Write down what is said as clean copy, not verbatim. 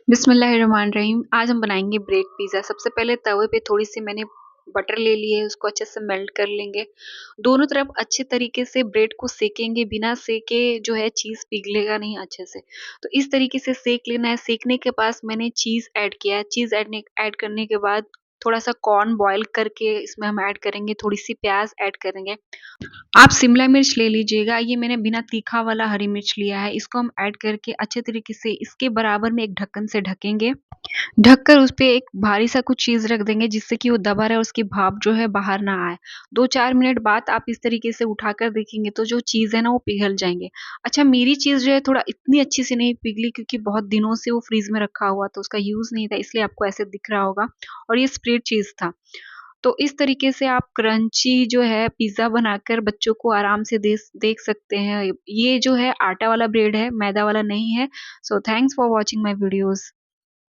बिस्मिल्लाहिर्रहमानिर्रहीम। आज हम बनाएंगे ब्रेड पिज़्ज़ा। सबसे पहले तवे पे थोड़ी-सी मैंने बटर ले ली है, उसको अच्छे से मेल्ट कर लेंगे। दोनों तरफ अच्छे तरीके से ब्रेड को सेकेंगे, बिना सेके जो है चीज़ पिघलेगा नहीं अच्छे से। तो इस तरीके से सेक लेना है। सेकने के पास मैंने चीज़ ऐड किया है। चीज़ ऐड करने के बाद थोड़ा-सा कॉर्न बॉयल करके इसमें हम ऐड करेंगे, थोड़ी-सी प्याज़ ऐड करेंगे। आप शिमला मिर्च ले लीजिएगा, ये मैंने बिना तीखा वाला हरी मिर्च लिया है, इसको हम ऐड करके अच्छे तरीके से इसके बराबर में एक ढक्कन से ढकेंगे। ढककर उसपे एक भारी सा कुछ चीज़ रख देंगे जिससे कि वो दबा रहे और उसकी भाप जो है बाहर ना आए। 2-4 मिनट बाद आप इस तरीके से उठाकर देखेंगे तो जो चीज़ है ना वो पिघल जाएँगे। अच्छा, मेरी चीज़ जो है थोड़ा इतनी अच्छी से नहीं पिघली क्योंकि बहुत दिनों से वो फ्रीज़ में रखा हुआ था, उसका यूज़ नहीं था, इसलिए आपको ऐसे दिख रहा होगा और ये स्प्रेड चीज़ था। तो इस तरीके से आप क्रंची जो है पिज़्ज़ा बनाकर बच्चों को आराम से देख सकते हैं। ये जो है आटा वाला ब्रेड है, मैदा वाला नहीं है। So thanks for watching my videos.